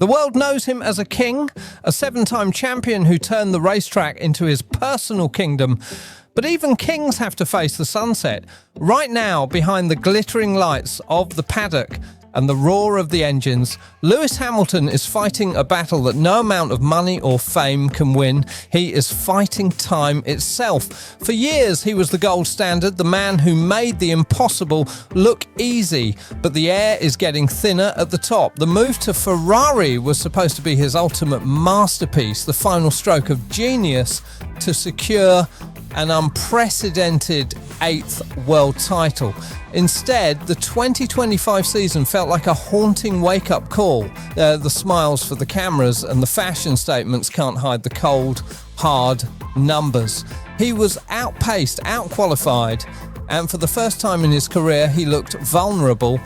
The world knows him as a king, a 7-time champion who turned the racetrack into his personal kingdom. But even kings have to face the sunset. Right now, behind the glittering lights of the paddock and the roar of the engines, Lewis Hamilton is fighting a battle that no amount of money or fame can win. He is fighting time itself. For years, he was the gold standard, the man who made the impossible look easy. But the air is getting thinner at the top. The move to Ferrari was supposed to be his ultimate masterpiece, the final stroke of genius to secure an unprecedented 8th world title. Instead, the 2025 season felt like a haunting wake-up call. The smiles for the cameras and the fashion statements can't hide the cold, hard numbers. He was outpaced, outqualified, and for the first time in his career, he looked vulnerable.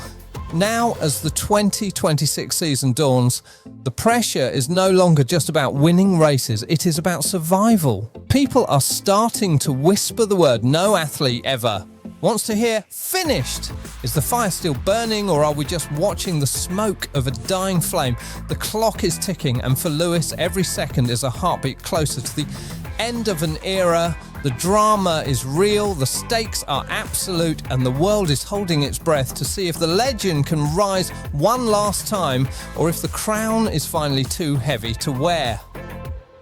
Now, as the 2026 season dawns, the pressure is no longer just about winning races, it is about survival. People are starting to whisper the word no athlete ever wants to hear finished. Is the fire still burning, or are we just watching the smoke of a dying flame? The clock is ticking, and for Lewis, every second is a heartbeat closer to the end of an era. The drama is real, the stakes are absolute, and the world is holding its breath to see if the legend can rise one last time, or if the crown is finally too heavy to wear.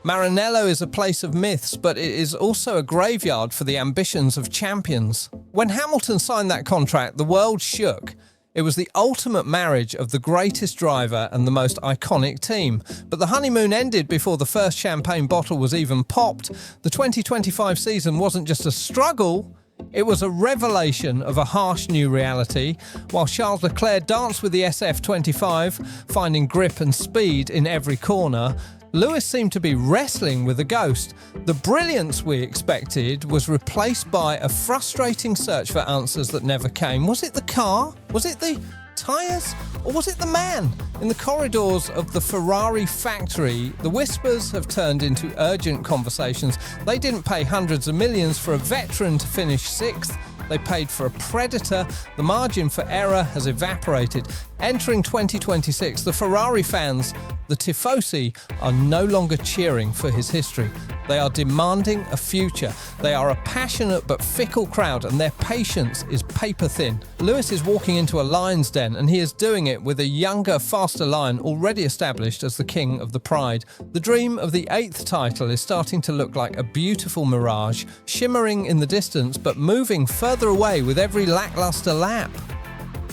Maranello is a place of myths, but it is also a graveyard for the ambitions of champions. When Hamilton signed that contract, the world shook. It was the ultimate marriage of the greatest driver and the most iconic team. But the honeymoon ended before the first champagne bottle was even popped. The 2025 season wasn't just a struggle, it was a revelation of a harsh new reality. While Charles Leclerc danced with the SF25, finding grip and speed in every corner, Lewis seemed to be wrestling with a ghost. The brilliance we expected was replaced by a frustrating search for answers that never came. Was it the car? Was it the tyres? Or was it the man? In the corridors of the Ferrari factory, the whispers have turned into urgent conversations. They didn't pay hundreds of millions for a veteran to finish 6th. They paid for a predator. The margin for error has evaporated. Entering 2026, the Ferrari fans, the Tifosi, are no longer cheering for his history. They are demanding a future. They are a passionate but fickle crowd, and their patience is paper thin. Lewis is walking into a lion's den, and he is doing it with a younger, faster lion already established as the king of the pride. The dream of the 8th title is starting to look like a beautiful mirage, shimmering in the distance but moving further away with every lackluster lap.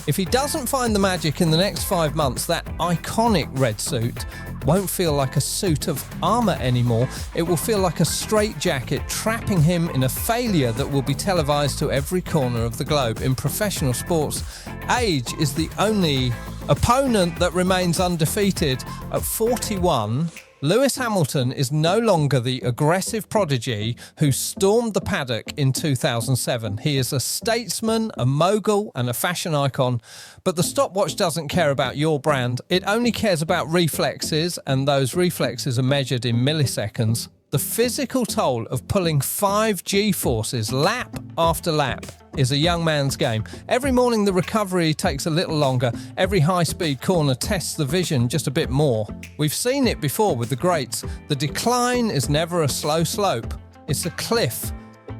If he doesn't find the magic in the next 5 months, that iconic red suit won't feel like a suit of armour anymore. It will feel like a straitjacket trapping him in a failure that will be televised to every corner of the globe. In professional sports, age is the only opponent that remains undefeated. At 41, Lewis Hamilton is no longer the aggressive prodigy who stormed the paddock in 2007. He is a statesman, a mogul, and a fashion icon. But the stopwatch doesn't care about your brand. It only cares about reflexes, and those reflexes are measured in milliseconds. The physical toll of pulling 5 G-forces lap after lap is a young man's game. Every morning the recovery takes a little longer. Every high-speed corner tests the vision just a bit more. We've seen it before with the greats. The decline is never a slow slope. It's a cliff.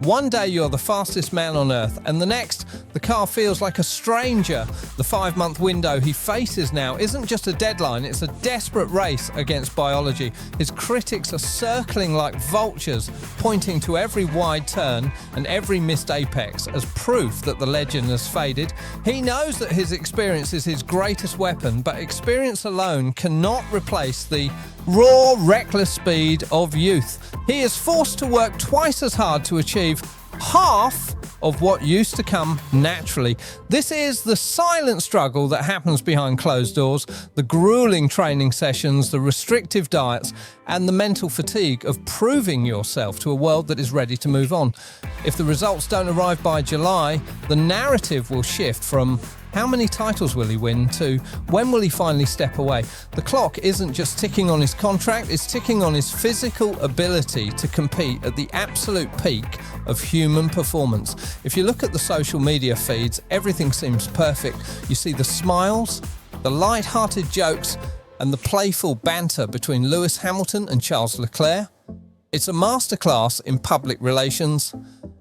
One day you're the fastest man on earth, and the next, the car feels like a stranger. The 5-month window he faces now isn't just a deadline, it's a desperate race against biology. His critics are circling like vultures, pointing to every wide turn and every missed apex as proof that the legend has faded. He knows that his experience is his greatest weapon, but experience alone cannot replace the raw, reckless speed of youth. He is forced to work twice as hard to achieve half of what used to come naturally. This is the silent struggle that happens behind closed doors, the grueling training sessions, the restrictive diets, and the mental fatigue of proving yourself to a world that is ready to move on. If the results don't arrive by July, the narrative will shift from how many titles will he win to when will he finally step away. The clock isn't just ticking on his contract, it's ticking on his physical ability to compete at the absolute peak of human performance. If you look at the social media feeds, everything seems perfect. You see the smiles, the light-hearted jokes, and the playful banter between Lewis Hamilton and Charles Leclerc. It's a masterclass in public relations,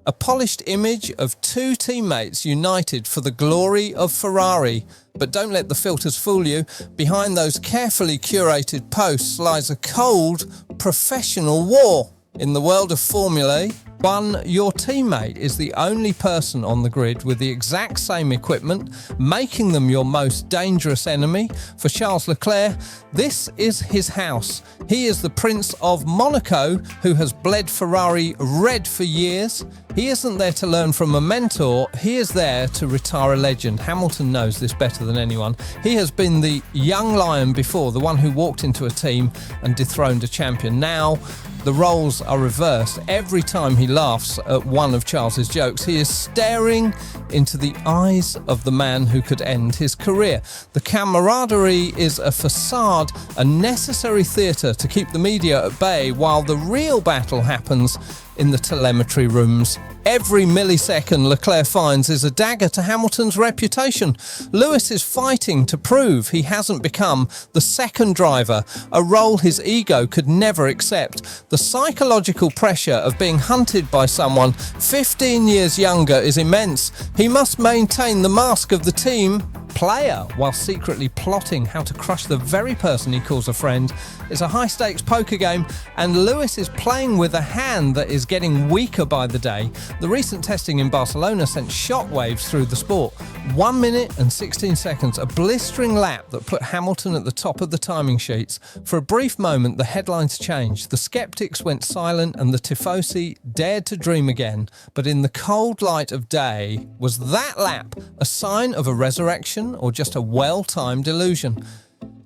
a polished image of two teammates united for the glory of Ferrari. But don't let the filters fool you. Behind those carefully curated posts lies a cold, professional war. In the world of Formula One, your teammate is the only person on the grid with the exact same equipment, making them your most dangerous enemy. For Charles Leclerc, this is his house. He is the Prince of Monaco who has bled Ferrari red for years. He isn't there to learn from a mentor, he is there to retire a legend. Hamilton knows this better than anyone. He has been the young lion before, the one who walked into a team and dethroned a champion. Now, the roles are reversed. Every time he laughs at one of Charles's jokes, he is staring into the eyes of the man who could end his career. The camaraderie is a facade, a necessary theatre to keep the media at bay, while the real battle happens in the telemetry rooms. Every millisecond Leclerc finds is a dagger to Hamilton's reputation. Lewis is fighting to prove he hasn't become the second driver, a role his ego could never accept. The psychological pressure of being hunted by someone 15 years younger is immense. He must maintain the mask of the team player while secretly plotting how to crush the very person he calls a friend. It's a high-stakes poker game, and Lewis is playing with a hand that is getting weaker by the day. The recent testing in Barcelona sent shockwaves through the sport. 1 minute and 16 seconds, a blistering lap that put Hamilton at the top of the timing sheets. For a brief moment, the headlines changed. The skeptics went silent and the tifosi dared to dream again. But in the cold light of day, was that lap a sign of a resurrection or just a well-timed illusion?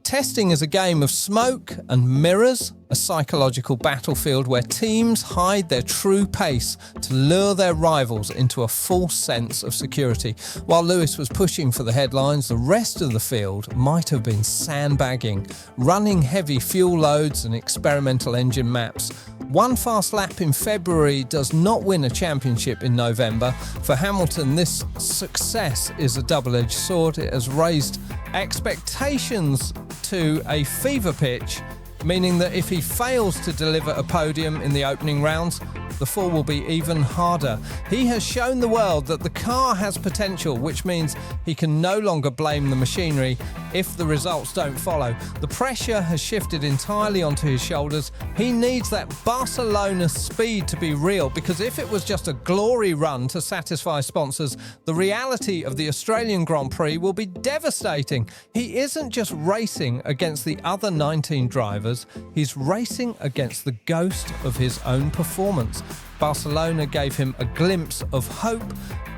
Testing is a game of smoke and mirrors, a psychological battlefield where teams hide their true pace to lure their rivals into a false sense of security. While Lewis was pushing for the headlines, the rest of the field might have been sandbagging, running heavy fuel loads and experimental engine maps. One fast lap in February does not win a championship in November. For Hamilton, this success is a double-edged sword. It has raised expectations to a fever pitch, meaning that if he fails to deliver a podium in the opening rounds, the fall will be even harder. He has shown the world that the car has potential, which means he can no longer blame the machinery if the results don't follow. The pressure has shifted entirely onto his shoulders. He needs that Barcelona speed to be real, because if it was just a glory run to satisfy sponsors, the reality of the Australian Grand Prix will be devastating. He isn't just racing against the other 19 drivers, he's racing against the ghost of his own performance. Barcelona gave him a glimpse of hope,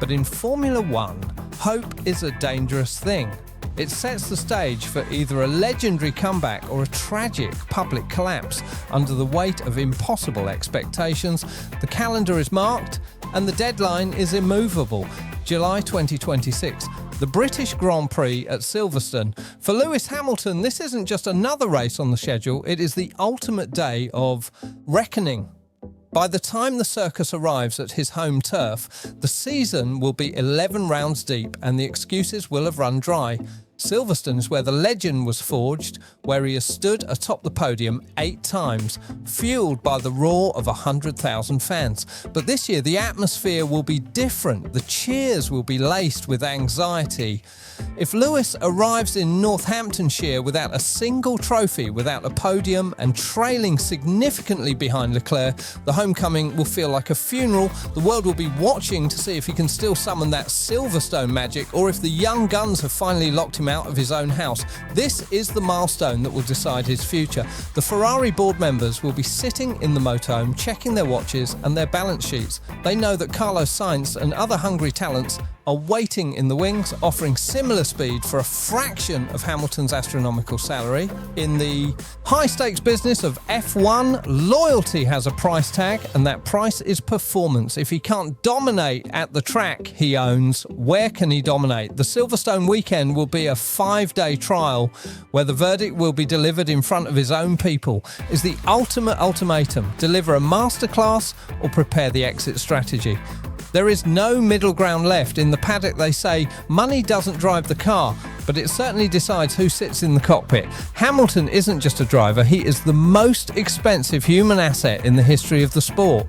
but in Formula One, hope is a dangerous thing. It sets the stage for either a legendary comeback or a tragic public collapse under the weight of impossible expectations. The calendar is marked and the deadline is immovable. July 2026. The British Grand Prix at Silverstone. For Lewis Hamilton, this isn't just another race on the schedule, it is the ultimate day of reckoning. By the time the circus arrives at his home turf, the season will be 11 rounds deep and the excuses will have run dry. Silverstone is where the legend was forged, where he has stood atop the podium 8 times, fueled by the roar of 100,000 fans. But this year the atmosphere will be different. The cheers will be laced with anxiety. If Lewis arrives in Northamptonshire without a single trophy, without a podium, and trailing significantly behind Leclerc, the homecoming will feel like a funeral. The world will be watching to see if he can still summon that Silverstone magic, or if the young guns have finally locked him out of his own house. This is the milestone that will decide his future. The Ferrari board members will be sitting in the motorhome, checking their watches and their balance sheets. They know that Carlos Sainz and other hungry talents are waiting in the wings, offering similar speed for a fraction of Hamilton's astronomical salary. In the high-stakes business of F1, loyalty has a price tag, and that price is performance. If he can't dominate at the track he owns, where can he dominate? The Silverstone weekend will be a 5-day trial where the verdict will be delivered in front of his own people. Is the ultimate ultimatum: deliver a masterclass or prepare the exit strategy. There is no middle ground left. In the paddock, they say money doesn't drive the car, but it certainly decides who sits in the cockpit. Hamilton isn't just a driver, he is the most expensive human asset in the history of the sport.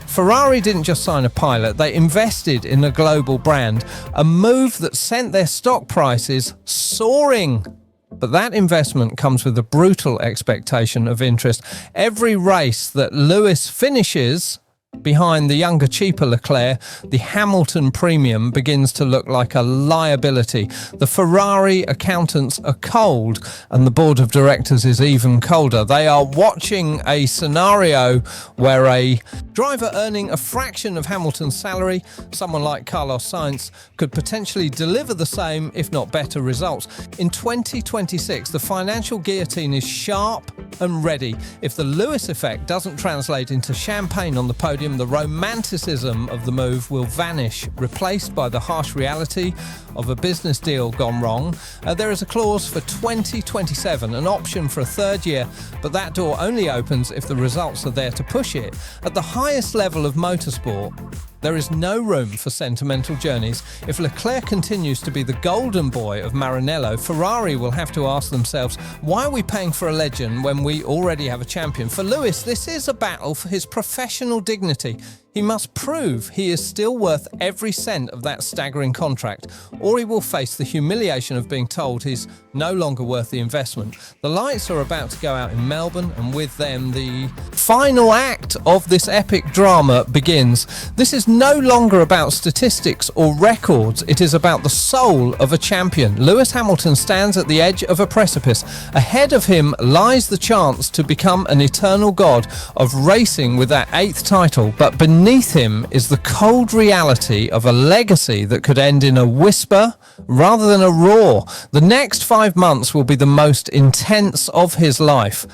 Ferrari didn't just sign a pilot, they invested in a global brand, a move that sent their stock prices soaring. But that investment comes with a brutal expectation of interest. Every race that Lewis finishes behind the younger, cheaper Leclerc, the Hamilton premium begins to look like a liability. The Ferrari accountants are cold, and the board of directors is even colder. They are watching a scenario where a driver earning a fraction of Hamilton's salary, someone like Carlos Sainz, could potentially deliver the same, if not better, results. In 2026, the financial guillotine is sharp and ready. If the Lewis effect doesn't translate into champagne on the podium, the romanticism of the move will vanish, replaced by the harsh reality of a business deal gone wrong. There is a clause for 2027, an option for a third year, but that door only opens if the results are there to push it. At the highest level of motorsport, there is no room for sentimental journeys. If Leclerc continues to be the golden boy of Maranello, Ferrari will have to ask themselves, why are we paying for a legend when we already have a champion? For Lewis, this is a battle for his professional dignity. He must prove he is still worth every cent of that staggering contract, or he will face the humiliation of being told he's no longer worth the investment. The lights are about to go out in Melbourne, and with them the final act of this epic drama begins. This is no longer about statistics or records, it is about the soul of a champion. Lewis Hamilton stands at the edge of a precipice. Ahead of him lies the chance to become an eternal god of racing with that 8th title, but beneath him is the cold reality of a legacy that could end in a whisper rather than a roar. The next 5 months will be the most intense of his life.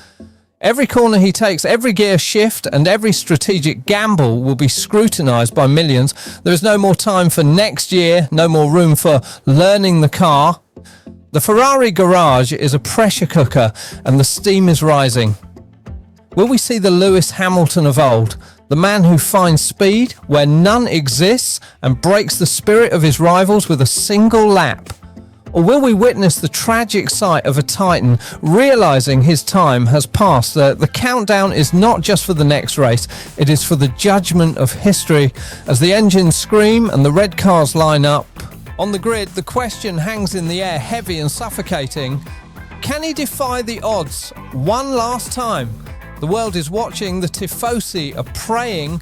Every corner he takes, every gear shift, and every strategic gamble will be scrutinised by millions. There is no more time for next year, no more room for learning the car. The Ferrari garage is a pressure cooker, and the steam is rising. Will we see the Lewis Hamilton of old? The man who finds speed where none exists and breaks the spirit of his rivals with a single lap? Or will we witness the tragic sight of a titan realising his time has passed? The countdown is not just for the next race, it is for the judgment of history. As the engines scream and the red cars line up on the grid, the question hangs in the air, heavy and suffocating. Can he defy the odds one last time? The world is watching, the tifosi are praying,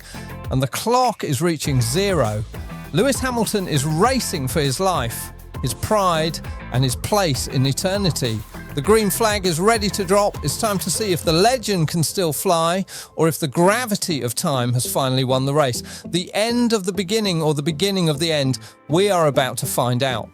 and the clock is reaching zero. Lewis Hamilton is racing for his life, his pride, and his place in eternity. The green flag is ready to drop. It's time to see if the legend can still fly, or if the gravity of time has finally won the race. The end of the beginning, or the beginning of the end, we are about to find out.